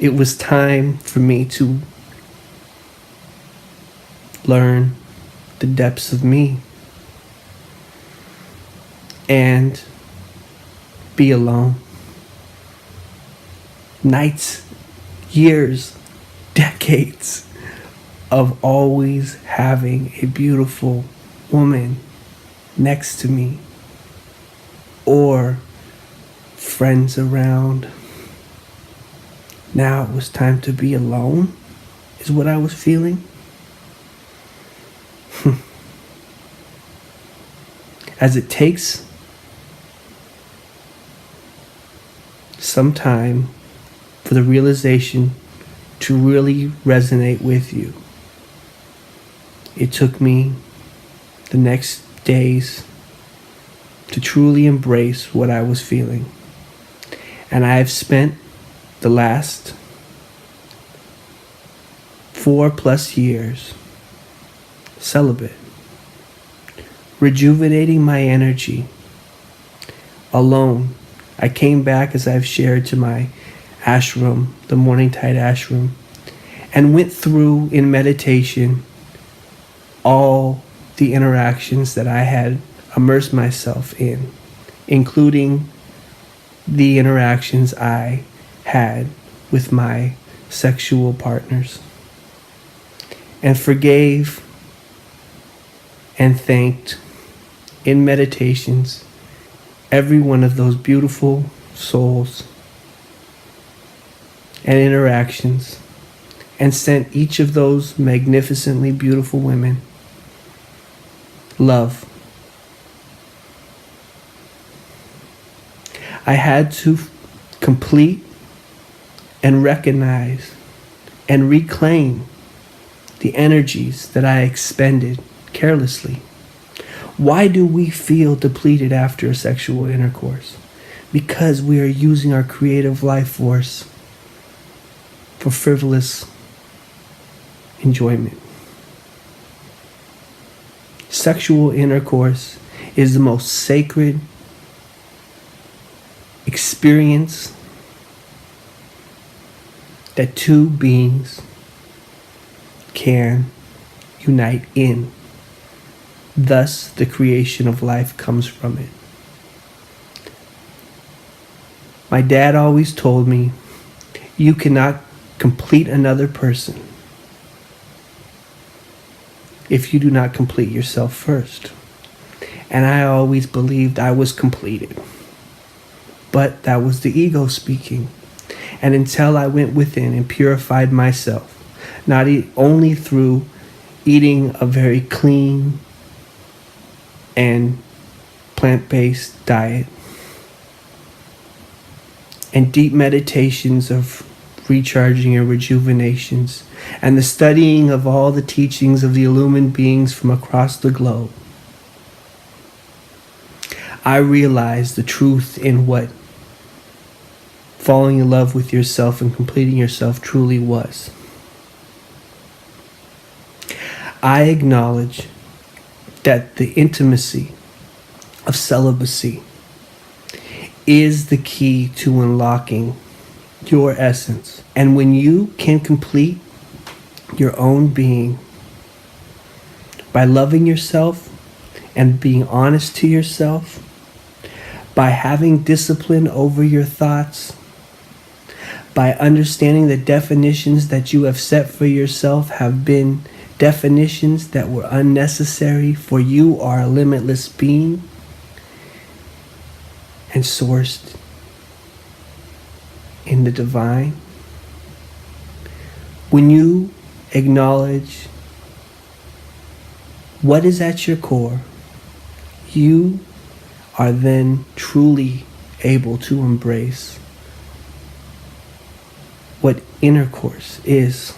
it was time for me to learn the depths of me and be alone. Nights, years, decades of always having a beautiful woman next to me or friends around. Now it was time to be alone, is what I was feeling. As it takes some time for the realization to really resonate with you. It took me the next days to truly embrace what I was feeling. And I have spent the last 4+ years celibate, rejuvenating my energy alone. I came back, as I've shared, to my ashram, the Morning Tide ashram, and went through in meditation all the interactions that I had immersed myself in, including the interactions I had with my sexual partners, and forgave and thanked in meditations every one of those beautiful souls and interactions, and sent each of those magnificently beautiful women love. I had to complete and recognize and reclaim the energies that I expended carelessly. Why do we feel depleted after a sexual intercourse? Because we are using our creative life force for frivolous enjoyment. Sexual intercourse is the most sacred experience that two beings can unite in. Thus, the creation of life comes from it. My dad always told me, you cannot complete another person if you do not complete yourself first. And I always believed I was completed. But that was the ego speaking. And until I went within and purified myself, not only through eating a very clean and plant-based diet and deep meditations of recharging and rejuvenations, and the studying of all the teachings of the illumined beings from across the globe, I realized the truth in what falling in love with yourself and completing yourself truly was. I acknowledge that the intimacy of celibacy is the key to unlocking your essence. And when you can complete your own being by loving yourself and being honest to yourself, by having discipline over your thoughts, by understanding the definitions that you have set for yourself have been definitions that were unnecessary, for you are a limitless being and sourced in the divine. When you acknowledge what is at your core, you are then truly able to embrace what intercourse is.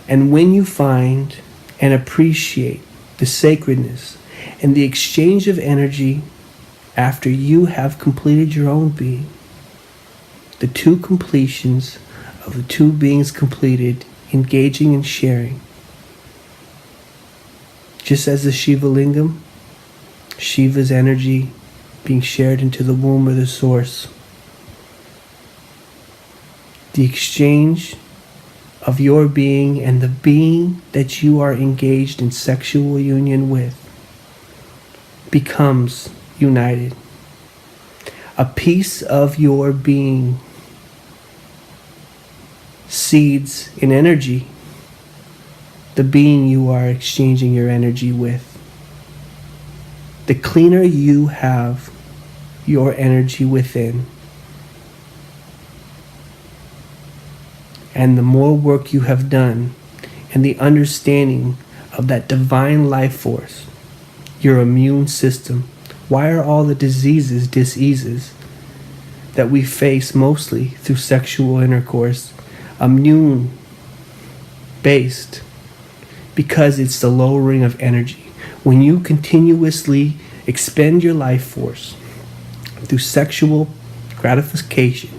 And when you find and appreciate the sacredness and the exchange of energy after you have completed your own being, the two completions of the two beings completed, engaging and sharing, just as the Shiva Lingam, Shiva's energy being shared into the womb of the source, the exchange of your being and the being that you are engaged in sexual union with becomes united. A piece of your being seeds in energy the being you are exchanging your energy with. The cleaner you have your energy within, and the more work you have done and the understanding of that divine life force, your immune system. Why are all the diseases that we face mostly through sexual intercourse immune based? Because it's the lowering of energy. When you continuously expend your life force through sexual gratification,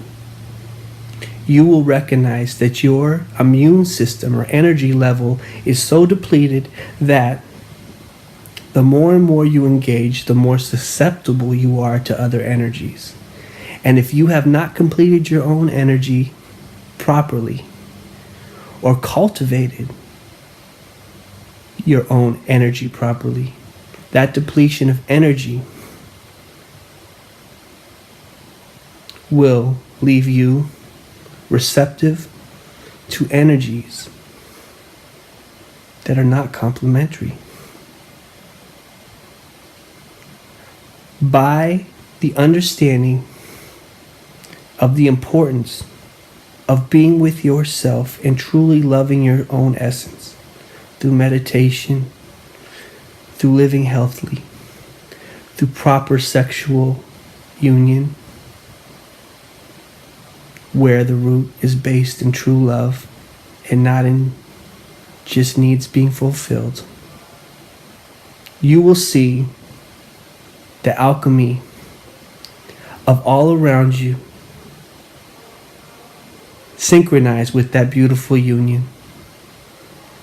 you will recognize that your immune system or energy level is so depleted that the more and more you engage, the more susceptible you are to other energies. And if you have not completed your own energy properly or cultivated your own energy properly, that depletion of energy will leave you receptive to energies that are not complementary. By the understanding of the importance of being with yourself and truly loving your own essence through meditation, through living healthily, through proper sexual union, where the root is based in true love and not in just needs being fulfilled, you will see the alchemy of all around you synchronize with that beautiful union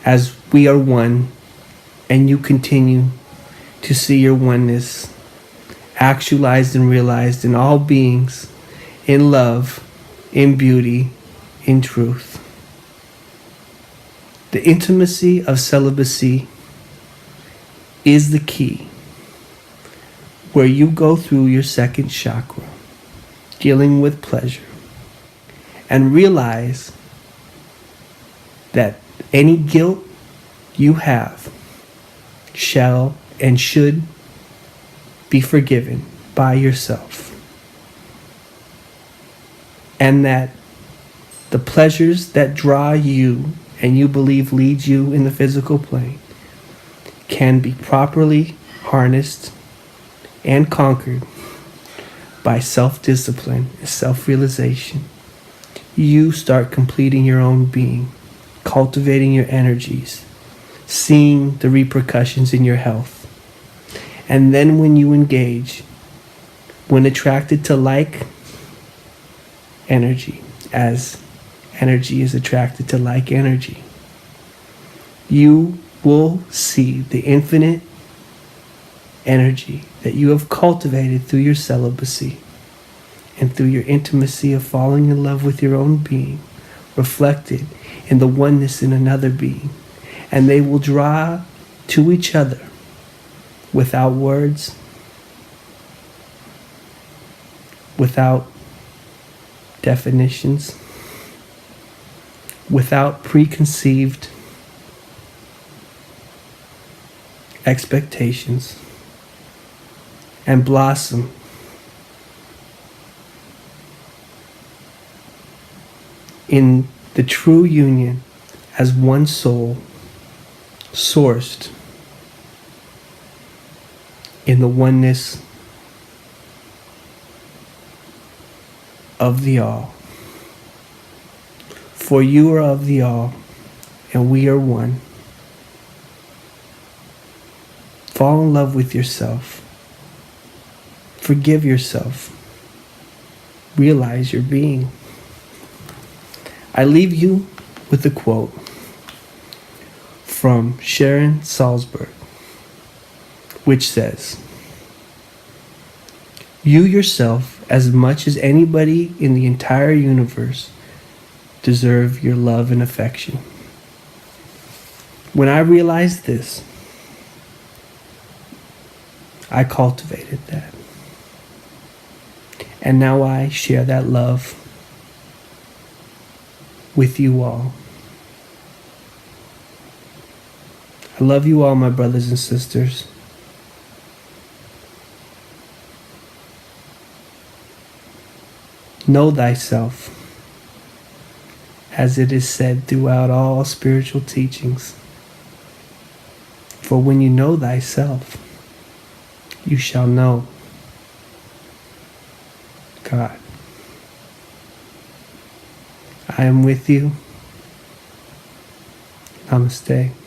as we are one, and you continue to see your oneness actualized and realized in all beings, in love, in beauty, in truth. The intimacy of celibacy is the key, where you go through your second chakra, dealing with pleasure, and realize that any guilt you have shall and should be forgiven by yourself. And that the pleasures that draw you and you believe lead you in the physical plane can be properly harnessed and conquered by self-discipline and self-realization. You start completing your own being, cultivating your energies, seeing the repercussions in your health. And then when you engage, when attracted to like energy, as energy is attracted to like energy, you will see the infinite energy that you have cultivated through your celibacy and through your intimacy of falling in love with your own being, reflected in the oneness in another being. And they will draw to each other without words, without definitions, without preconceived expectations, and blossom in the true union as one soul, sourced in the oneness of the all. For you are of the all, and we are one. Fall in love with yourself. Forgive yourself. Realize your being. I leave you with a quote from Sharon Salzberg, which says, "You yourself, as much as anybody in the entire universe, deserve your love and affection. When I realized this, I cultivated that. And now I share that love with you all. I love you all, my brothers and sisters. Know thyself, as it is said throughout all spiritual teachings. For when you know thyself, you shall know God. I am with you. Namaste.